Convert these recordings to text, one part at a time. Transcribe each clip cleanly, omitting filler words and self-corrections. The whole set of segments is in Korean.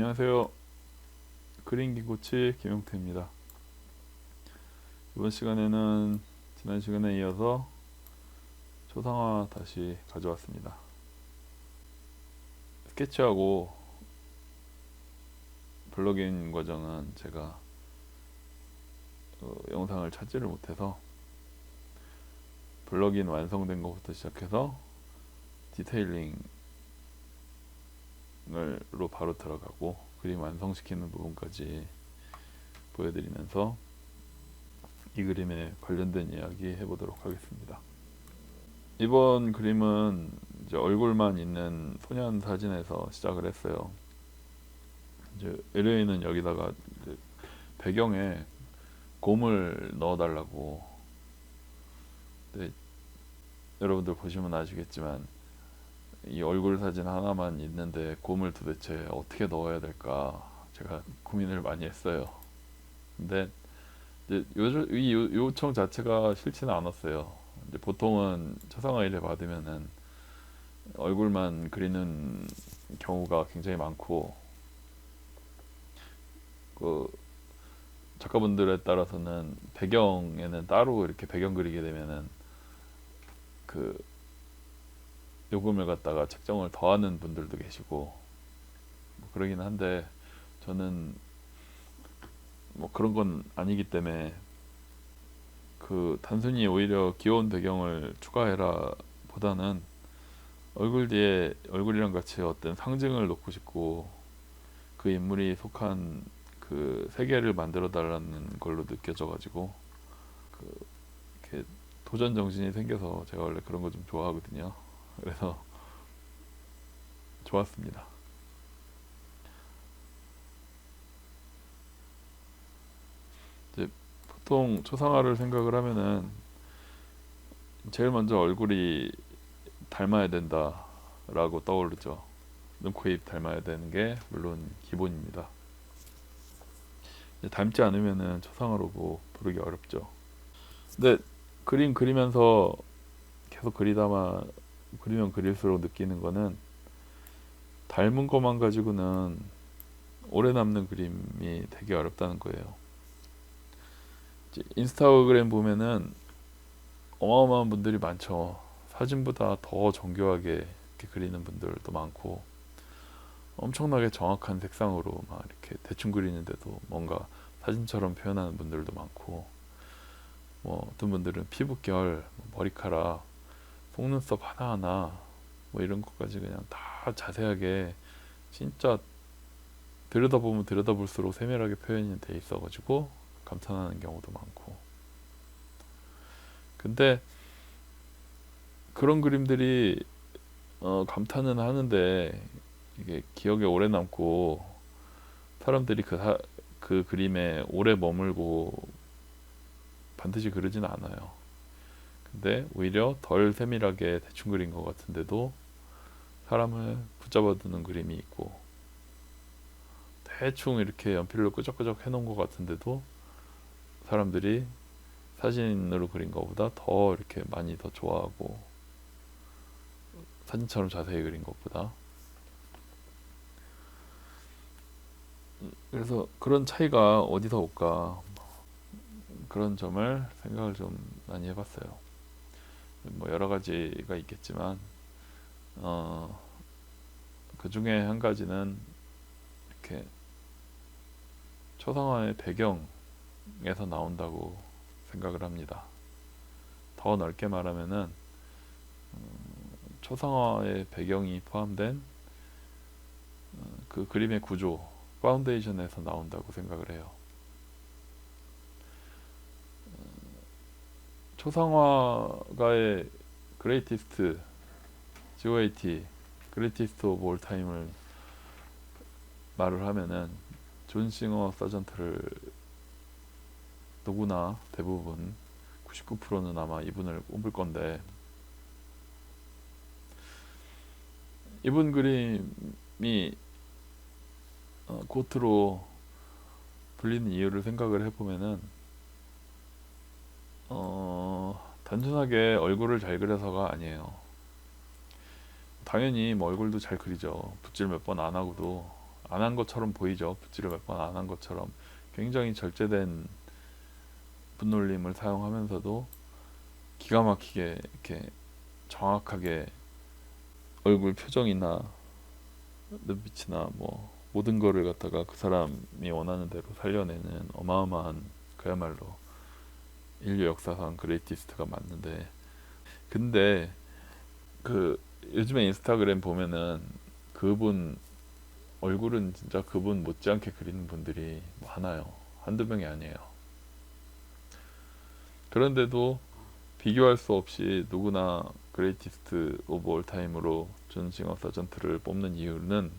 안녕하세요. 그림 기고치 김용태입니다. 이번 시간에는 지난 시간에 이어서 초상화 다시 가져왔습니다. 스케치하고 블러긴 과정은 제가 영상을 찾지를 못해서 블러긴 완성된 것부터 시작해서 디테일링으로 바로 들어가고 그림 완성시키는 부분까지 보여드리면서 이 그림에 관련된 이야기 해보도록 하겠습니다. 이번 그림은 이제 얼굴만 있는 소년 사진에서 시작을 했어요. 이제 LA는 여기다가 이제 배경에 곰을 넣어달라고. 근데 여러분들 보시면 아시겠지만 이 얼굴 사진 하나만 있는데 곰을 도대체 어떻게 넣어야 될까 제가 고민을 많이 했어요. 근데 이제 이 요청 자체가 싫지는 않았어요. 이제 보통은 초상화 일을 받으면은 얼굴만 그리는 경우가 굉장히 많고, 그 작가분들에 따라서는 배경에는 따로 이렇게 배경 그리게 되면은 그 요금을 갖다가 책정을 더하는 분들도 계시고 뭐 그러긴 한데, 저는 뭐 그런 건 아니기 때문에 그 단순히 오히려 귀여운 배경을 추가해라 보다는 얼굴 뒤에 얼굴이랑 같이 어떤 상징을 놓고 싶고 그 인물이 속한 그 세계를 만들어 달라는 걸로 느껴져 가지고 그 이렇게 도전 정신이 생겨서 제가 원래 그런 거 좀 좋아하거든요. 그래서 좋았습니다. 이제 보통 초상화를 생각을 하면은 제일 먼저 얼굴이 닮아야 된다라고 떠오르죠. 눈, 코, 입 닮아야 되는 게 물론 기본입니다. 닮지 않으면은 초상화로 뭐 부르기 어렵죠. 근데 그림 그리면서 계속 그리면 그릴수록 느끼는 거는 닮은 것만 가지고는 오래 남는 그림이 되게 어렵다는 거예요. 이제 인스타그램 보면은 어마어마한 분들이 많죠. 사진보다 더 정교하게 이렇게 그리는 분들도 많고 엄청나게 정확한 색상으로 막 이렇게 대충 그리는데도 뭔가 사진처럼 표현하는 분들도 많고, 뭐 어떤 분들은 피부결, 머리카락, 속눈썹 하나하나 뭐 이런 것까지 그냥 다 자세하게 진짜 들여다보면 들여다볼수록 세밀하게 표현이 돼 있어가지고 감탄하는 경우도 많고. 근데 그런 그림들이 감탄은 하는데 이게 기억에 오래 남고 사람들이 그 그림에 오래 머물고 반드시 그러지는 않아요. 근데 오히려 덜 세밀하게 대충 그린 것 같은데도 사람을 붙잡아두는 그림이 있고, 대충 이렇게 연필로 끄적끄적 해놓은 것 같은데도 사람들이 사진으로 그린 것보다 더 이렇게 많이 더 좋아하고, 사진처럼 자세히 그린 것보다. 그래서 그런 차이가 어디서 올까, 그런 점을 생각을 좀 많이 해봤어요. 뭐 여러 가지가 있겠지만 그 중에 한 가지는 이렇게 초상화의 배경에서 나온다고 생각을 합니다. 더 넓게 말하면은 초상화의 배경이 포함된 그 그림의 구조, 파운데이션에서 나온다고 생각을 해요. 초상화가의 그레이티스트, GOAT, 그레이티스트 오브 올 타임을 말을 하면은 존 싱어 서전트를 누구나 대부분 99%는 아마 이분을 꼽을 건데, 이분 그림이 고트로 불리는 이유를 생각을 해보면은 단순하게 얼굴을 잘 그려서가 아니에요. 당연히 뭐 얼굴도 잘 그리죠. 붓질 몇 번 안 하고도 안 한 것처럼 보이죠. 붓질을 몇 번 안 한 것처럼 굉장히 절제된 붓놀림을 사용하면서도 기가 막히게 이렇게 정확하게 얼굴 표정이나 눈빛이나 뭐 모든 거를 갖다가 그 사람이 원하는 대로 살려내는 어마어마한, 그야말로 인류 역사상 그레이티스트가 맞는데, 근데 그 요즘에 인스타그램 보면은 그분 얼굴은 진짜 그분 못지않게 그리는 분들이 많아요. 한두 명이 아니에요. 그런데도 비교할 수 없이 누구나 그레이티스트 오브 올 타임으로 존 싱어 서전트를 뽑는 이유는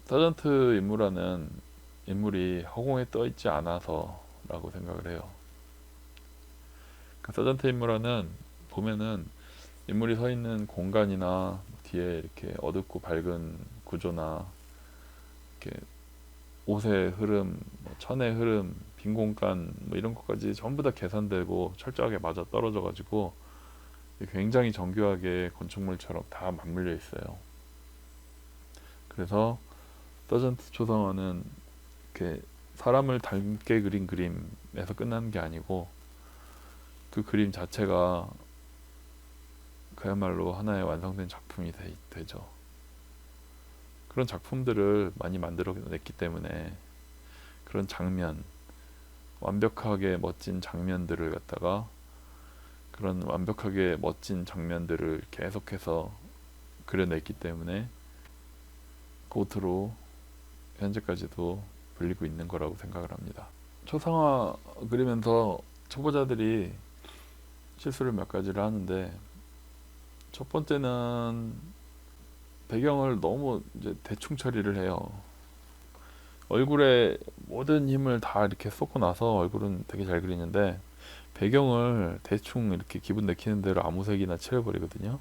서전트 인물이 허공에 떠 있지 않아서라고 생각을 해요. 그 서전트 인물화는 보면은 인물이 서 있는 공간이나 뒤에 이렇게 어둡고 밝은 구조나 이렇게 옷의 흐름, 뭐 천의 흐름, 빈 공간 뭐 이런 것까지 전부 다 계산되고 철저하게 맞아 떨어져 가지고 굉장히 정교하게 건축물처럼 다 맞물려 있어요. 그래서 서전트 초상화는 이렇게 사람을 닮게 그린 그림에서 끝나는 게 아니고 그 그림 자체가 그야말로 하나의 완성된 작품이 되죠. 그런 작품들을 많이 만들어냈기 때문에 그런 장면, 완벽하게 멋진 장면들을 갖다가 그런 완벽하게 멋진 장면들을 계속해서 그려냈기 때문에 고트로 현재까지도 불리고 있는 거라고 생각을 합니다. 초상화 그리면서 초보자들이 실수를 몇 가지를 하는데, 첫 번째는 배경을 너무 이제 대충 처리를 해요. 얼굴에 모든 힘을 다 이렇게 쏟고 나서 얼굴은 되게 잘 그리는데 배경을 대충 이렇게 기분 내키는 대로 아무 색이나 칠해버리거든요.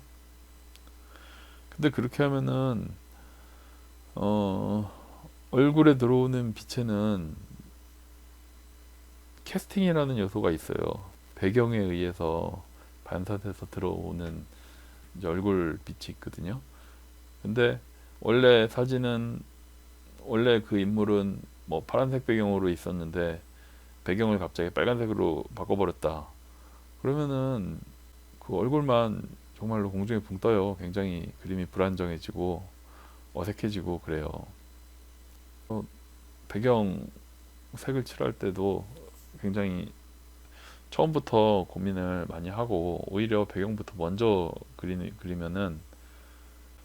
근데 그렇게 하면은 얼굴에 들어오는 빛에는 캐스팅이라는 요소가 있어요. 배경에 의해서 반사돼서 들어오는 이제 얼굴 빛이 있거든요. 근데 원래 사진은, 원래 그 인물은 뭐 파란색 배경으로 있었는데 배경을 갑자기 빨간색으로 바꿔버렸다. 그러면은 그 얼굴만 정말로 공중에 붕 떠요. 굉장히 그림이 불안정해지고 어색해지고 그래요. 배경 색을 칠할 때도 굉장히 처음부터 고민을 많이 하고 오히려 배경부터 먼저 그리면은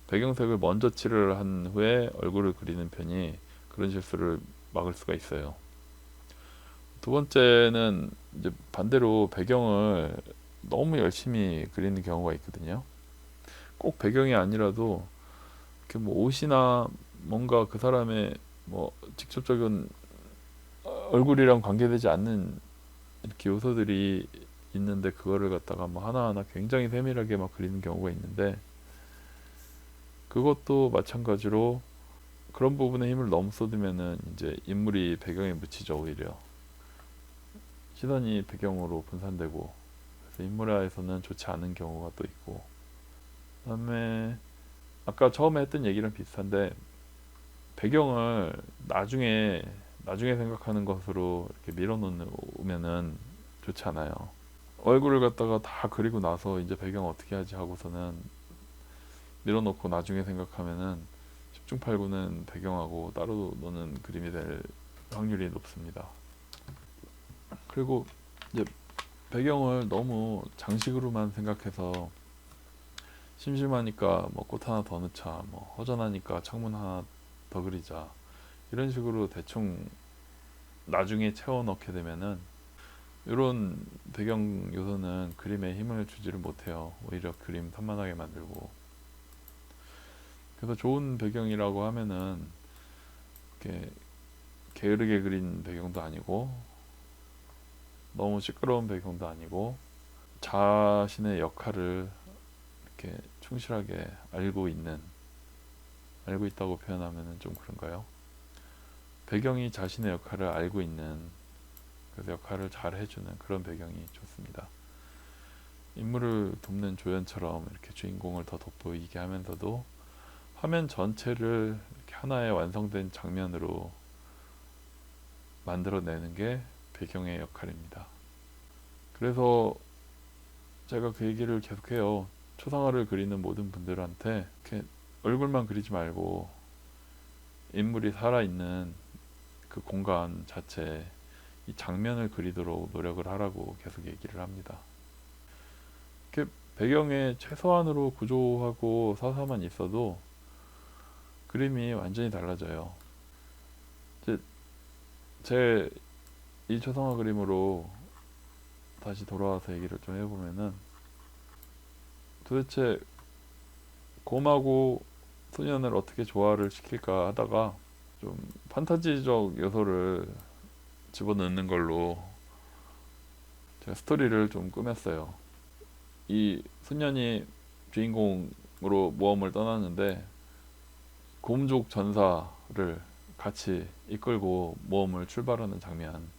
배경색을 먼저 칠을 한 후에 얼굴을 그리는 편이 그런 실수를 막을 수가 있어요. 두 번째는 이제 반대로 배경을 너무 열심히 그리는 경우가 있거든요. 꼭 배경이 아니라도 이렇게 뭐 옷이나 뭔가 그 사람의 뭐 직접적인 얼굴이랑 관계되지 않는 이렇게 요소들이 있는데 그거를 갖다가 뭐 하나하나 굉장히 세밀하게 막 그리는 경우가 있는데, 그것도 마찬가지로 그런 부분에 힘을 너무 쏟으면은 이제 인물이 배경에 묻히죠. 오히려 시선이 배경으로 분산되고, 그래서 인물화에서는 좋지 않은 경우가 또 있고, 그다음에 아까 처음에 했던 얘기랑 비슷한데 배경을 나중에 생각하는 것으로 이렇게 밀어놓으면은 좋지 않아요. 얼굴을 갖다가 다 그리고 나서 이제 배경 어떻게 하지 하고서는 밀어놓고 나중에 생각하면은 10중 8구는 배경하고 따로 노는 그림이 될 확률이 높습니다. 그리고 이제 배경을 너무 장식으로만 생각해서 심심하니까 뭐 꽃 하나 더 넣자, 뭐 허전하니까 창문 하나 더 그리자, 이런 식으로 대충 나중에 채워 넣게 되면은 이런 배경 요소는 그림에 힘을 주지를 못해요. 오히려 그림 산만하게 만들고. 그래서 좋은 배경이라고 하면은 이렇게 게으르게 그린 배경도 아니고 너무 시끄러운 배경도 아니고 자신의 역할을 이렇게 충실하게 알고 있다고 표현하면은 좀 그런가요? 배경이 자신의 역할을 알고 있는, 그래서 역할을 잘 해주는 그런 배경이 좋습니다. 인물을 돕는 조연처럼 이렇게 주인공을 더 돋보이게 하면서도 화면 전체를 이렇게 하나의 완성된 장면으로 만들어내는 게 배경의 역할입니다. 그래서 제가 그 얘기를 계속해요. 초상화를 그리는 모든 분들한테 이렇게 얼굴만 그리지 말고 인물이 살아있는 그 공간 자체, 이 장면을 그리도록 노력을 하라고 계속 얘기를 합니다. 이렇게 배경에 최소한으로 구조하고 서사만 있어도 그림이 완전히 달라져요. 이제 제 이 초상화 그림으로 다시 돌아와서 얘기를 좀 해보면은, 도대체 곰하고 소년을 어떻게 조화를 시킬까 하다가 좀 판타지적 요소를 집어넣는 걸로 제가 스토리를 좀 꾸몄어요. 이 소년이 주인공으로 모험을 떠났는데 곰족 전사를 같이 이끌고 모험을 출발하는 장면,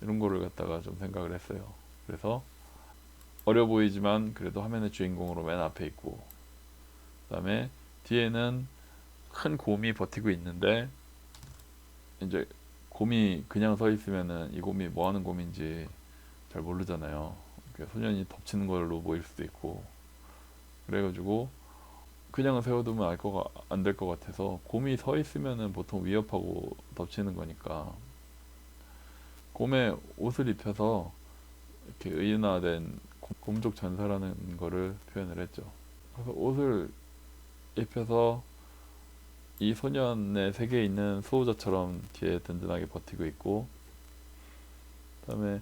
이런 거를 갖다가 좀 생각을 했어요. 그래서 어려 보이지만 그래도 화면의 주인공으로 맨 앞에 있고, 그 다음에 뒤에는 큰 곰이 버티고 있는데, 이제 곰이 그냥 서 있으면은 이 곰이 뭐 하는 곰인지 잘 모르잖아요. 소년이 덮치는 걸로 보일 수도 있고, 그래가지고 그냥 세워두면 안 될 것 같아서, 곰이 서 있으면은 보통 위협하고 덮치는 거니까 곰의 옷을 입혀서 이렇게 의인화된 곰족 전사라는 거를 표현을 했죠. 그래서 옷을 입혀서 이 소년의 세계에 있는 수호자처럼 뒤에 든든하게 버티고 있고, 그 다음에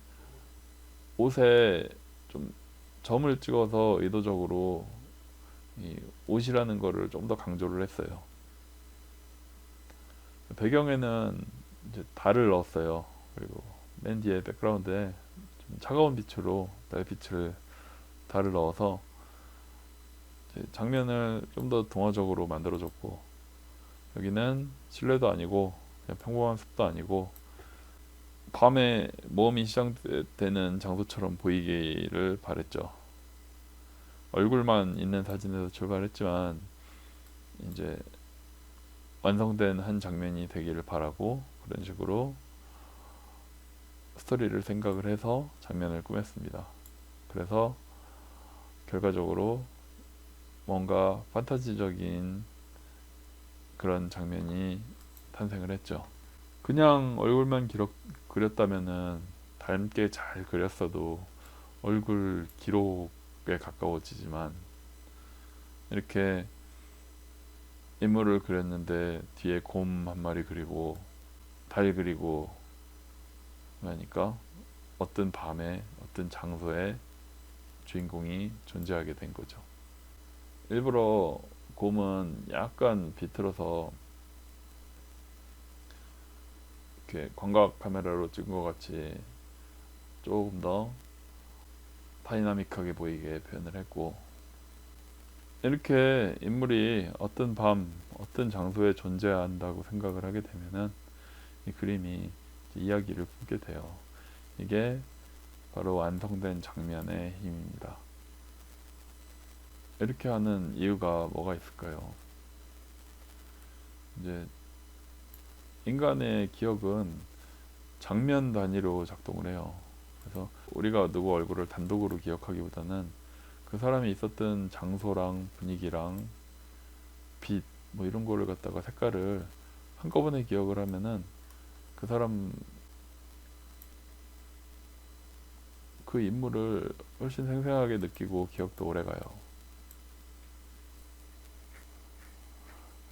옷에 좀 점을 찍어서 의도적으로 이 옷이라는 거를 좀 더 강조를 했어요. 배경에는 이제 달을 넣었어요. 그리고 맨 뒤에 백그라운드에 좀 차가운 빛으로 달빛을 달을 넣어서 이제 장면을 좀 더 동화적으로 만들어줬고, 여기는 실내도 아니고 그냥 평범한 숲도 아니고 밤에 모험이 시작되는 장소처럼 보이기를 바랬죠. 얼굴만 있는 사진에서 출발했지만 이제 완성된 한 장면이 되기를 바라고, 그런 식으로 스토리를 생각을 해서 장면을 꾸몄습니다. 그래서 결과적으로 뭔가 판타지적인 그런 장면이 탄생을 했죠. 그냥 얼굴만 그렸다면은 닮게 잘 그렸어도 얼굴 기록에 가까워지지만, 이렇게 인물을 그렸는데 뒤에 곰 한 마리 그리고 달 그리고 하니까 어떤 밤에 어떤 장소에 주인공이 존재하게 된 거죠. 일부러 곰은 약간 비틀어서 이렇게 광각 카메라로 찍은 것 같이 조금 더 다이나믹하게 보이게 표현을 했고, 이렇게 인물이 어떤 밤, 어떤 장소에 존재한다고 생각을 하게 되면은 이 그림이 이야기를 품게 돼요. 이게 바로 완성된 장면의 힘입니다. 이렇게 하는 이유가 뭐가 있을까요? 이제 인간의 기억은 장면 단위로 작동을 해요. 그래서 우리가 누구 얼굴을 단독으로 기억하기보다는 그 사람이 있었던 장소랑 분위기랑 빛, 뭐 이런 거를 갖다가 색깔을 한꺼번에 기억을 하면은 그 사람, 그 인물을 훨씬 생생하게 느끼고 기억도 오래 가요.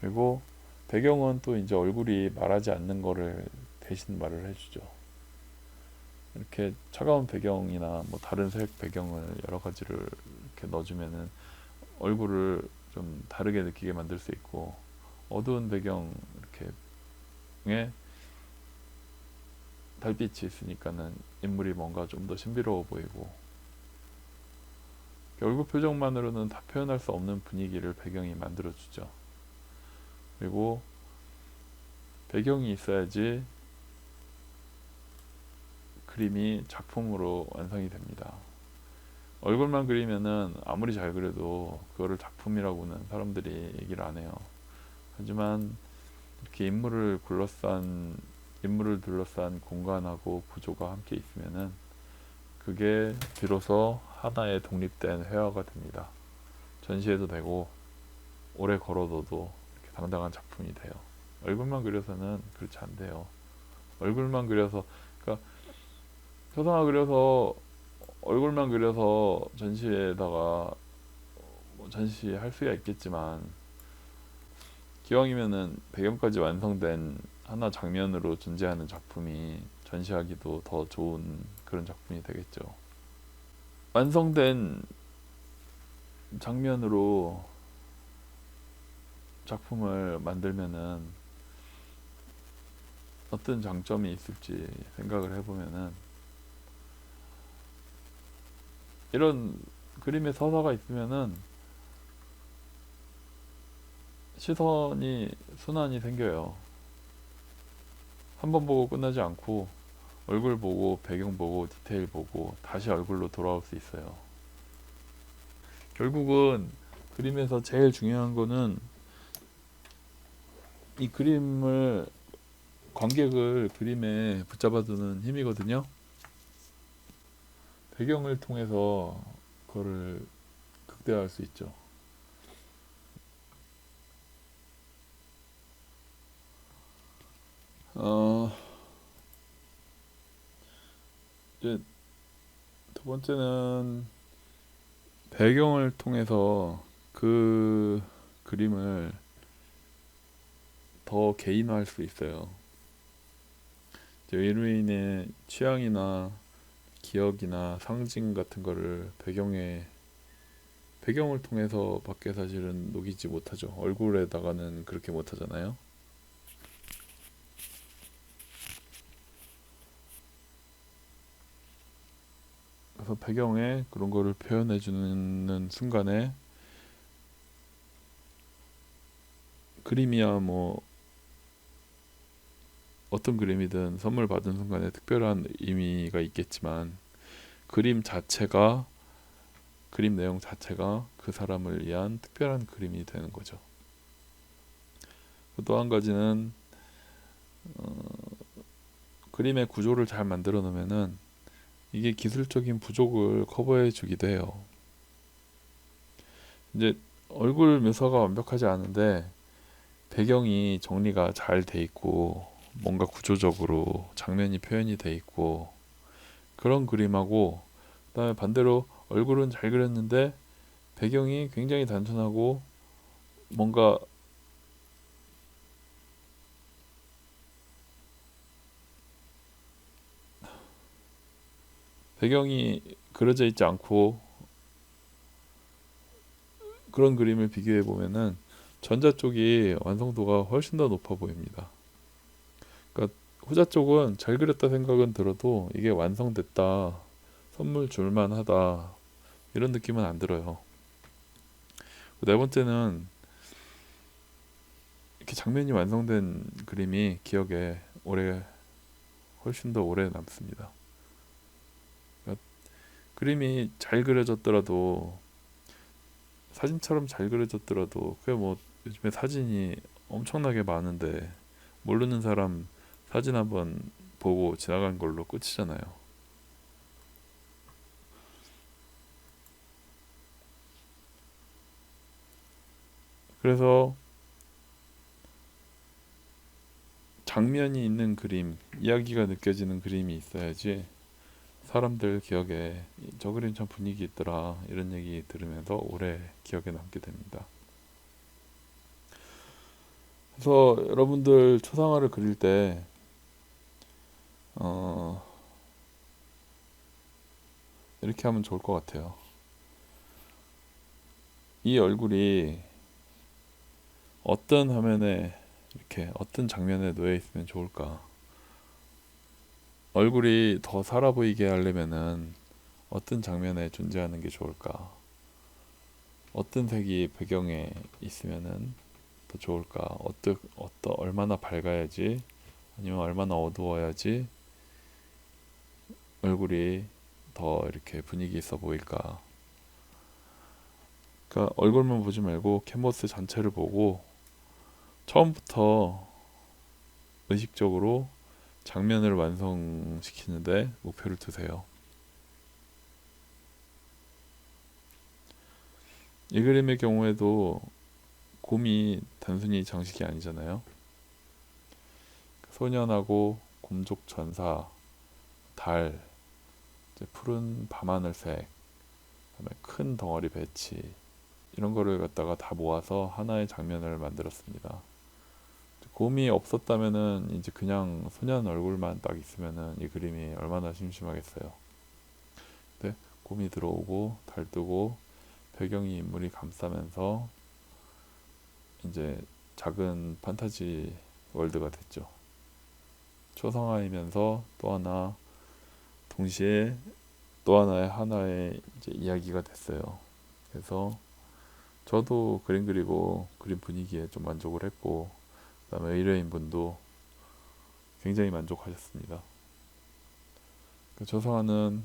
그리고 배경은 또 이제 얼굴이 말하지 않는 거를 대신 말을 해주죠. 이렇게 차가운 배경이나 뭐 다른 색 배경을 여러 가지를 이렇게 넣어주면은 얼굴을 좀 다르게 느끼게 만들 수 있고, 어두운 배경 이렇게에 달빛이 있으니까는 인물이 뭔가 좀 더 신비로워 보이고, 얼굴 표정만으로는 다 표현할 수 없는 분위기를 배경이 만들어주죠. 그리고 배경이 있어야지 그림이 작품으로 완성이 됩니다. 얼굴만 그리면은 아무리 잘 그려도 그거를 작품이라고는 사람들이 얘기를 안 해요. 하지만 이렇게 인물을 둘러싼 공간하고 구조가 함께 있으면은 그게 비로소 하나의 독립된 회화가 됩니다. 전시해도 되고 오래 걸어둬도 이렇게 당당한 작품이 돼요. 얼굴만 그려서는 그렇지 않대요. 얼굴만 그려서, 그러니까 초상화 그려서 얼굴만 그려서 전시에다가 뭐 전시할 수야 있겠지만, 기왕이면은 배경까지 완성된 하나 장면으로 존재하는 작품이 전시하기도 더 좋은 그런 작품이 되겠죠. 완성된 장면으로 작품을 만들면은 어떤 장점이 있을지 생각을 해보면은, 이런 그림의 서사가 있으면은 순환이 생겨요. 한 번 보고 끝나지 않고 얼굴 보고 배경 보고 디테일 보고 다시 얼굴로 돌아올 수 있어요. 결국은 그림에서 제일 중요한 거는 이 관객을 그림에 붙잡아두는 힘이거든요. 배경을 통해서 그거를 극대화할 수 있죠. 이제 두 번째는 배경을 통해서 그 그림을 더 개인화할 수 있어요. 이로 인해 취향이나 기억이나 상징 같은 거를 배경을 통해서 밖에 사실은 녹이지 못하죠. 얼굴에다가는 그렇게 못하잖아요. 그래서 배경에 그런 거를 표현해 주는 순간에 그림이야 뭐 어떤 그림이든 선물 받은 순간에 특별한 의미가 있겠지만, 그림 내용 자체가 그 사람을 위한 특별한 그림이 되는 거죠. 또 한 가지는 그림의 구조를 잘 만들어 놓으면은 이게 기술적인 부족을 커버해 주기도 해요. 이제 얼굴 묘사가 완벽하지 않은데 배경이 정리가 잘 돼 있고 뭔가 구조적으로 장면이 표현이 돼 있고 그런 그림하고, 그다음에 반대로 얼굴은 잘 그렸는데 배경이 굉장히 단순하고 뭔가 배경이 그려져 있지 않고 그런 그림을 비교해 보면은 전자 쪽이 완성도가 훨씬 더 높아 보입니다. 그러니까 후자 쪽은 잘 그렸다 생각은 들어도 이게 완성됐다, 선물 줄만하다 이런 느낌은 안 들어요. 네 번째는 이렇게 장면이 완성된 그림이 기억에 훨씬 더 오래 남습니다. 그러니까 그림이 잘 그려졌더라도, 사진처럼 잘 그려졌더라도 그게 뭐 요즘에 사진이 엄청나게 많은데 모르는 사람 사진 한번 보고 지나간 걸로 끝이잖아요. 그래서 장면이 있는 그림, 이야기가 느껴지는 그림이 있어야지 사람들 기억에 저 그림 참 분위기 있더라 이런 얘기 들으면서 오래 기억에 남게 됩니다. 그래서 여러분들 초상화를 그릴 때 이렇게 하면 좋을 것 같아요. 이 얼굴이 어떤 화면에, 이렇게 어떤 장면에 놓여 있으면 좋을까? 얼굴이 더 살아 보이게 하려면은 어떤 장면에 존재하는 게 좋을까? 어떤 색이 배경에 있으면은 더 좋을까? 얼마나 밝아야지, 아니면 얼마나 어두워야지 얼굴이 더 이렇게 분위기 있어 보일까? 그러니까 얼굴만 보지 말고 캔버스 전체를 보고 처음부터 의식적으로 장면을 완성시키는데 목표를 두세요. 이 그림의 경우에도 곰이 단순히 장식이 아니잖아요. 소년하고 곰족 전사, 달, 이제 푸른 밤하늘색, 그다음에 큰 덩어리 배치, 이런 거를 갖다가 다 모아서 하나의 장면을 만들었습니다. 곰이 없었다면은 이제 그냥 소년 얼굴만 딱 있으면은 이 그림이 얼마나 심심하겠어요. 근데 곰이 들어오고 달 뜨고 배경이 인물이 감싸면서 이제 작은 판타지 월드가 됐죠. 초상화이면서 또 하나 동시에 또 하나의 이제 이야기가 됐어요. 그래서 저도 그림 그리고 그림 분위기에 좀 만족을 했고, 그다음에 의뢰인 분도 굉장히 만족하셨습니다. 그 초상화는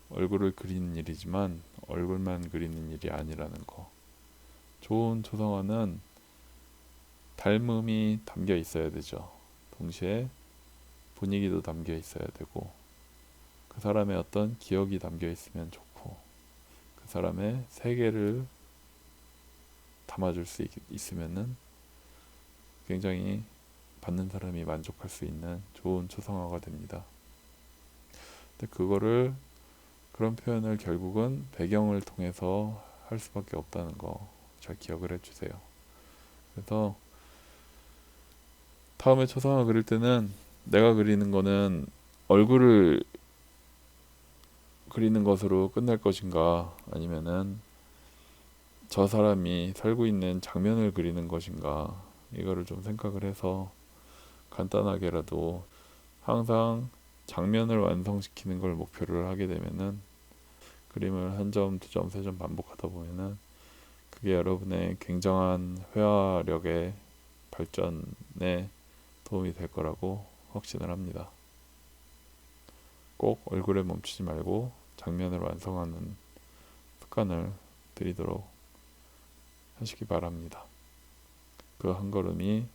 얼굴을 그리는 일이지만 얼굴만 그리는 일이 아니라는 거. 좋은 초상화는 닮음이 담겨 있어야 되죠. 동시에 분위기도 담겨 있어야 되고, 그 사람의 어떤 기억이 담겨 있으면 좋고, 그 사람의 세계를 담아줄 수 있으면은 굉장히 받는 사람이 만족할 수 있는 좋은 초상화가 됩니다. 근데 그런 표현을 결국은 배경을 통해서 할 수밖에 없다는 거 잘 기억을 해주세요. 그래서 다음에 초상화 그릴 때는 내가 그리는 거는 얼굴을 그리는 것으로 끝날 것인가, 아니면은 저 사람이 살고 있는 장면을 그리는 것인가, 이거를 좀 생각을 해서 간단하게라도 항상 장면을 완성시키는 걸 목표를 하게 되면은 그림을 한 점, 두 점, 세 점 반복하다 보면은 그게 여러분의 굉장한 회화력의 발전에 도움이 될 거라고 확신을 합니다. 꼭 얼굴에 멈추지 말고 장면을 완성하는 습관을 들이도록 하시기 바랍니다. 그 한 걸음이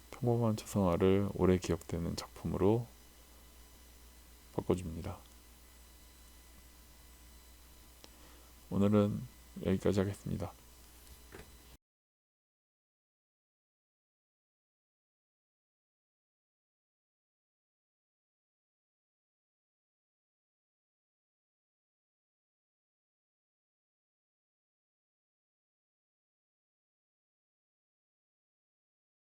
평범한 초상화를 오래 기억되는 작품으로 바꿔줍니다. 오늘은 여기까지 하겠습니다.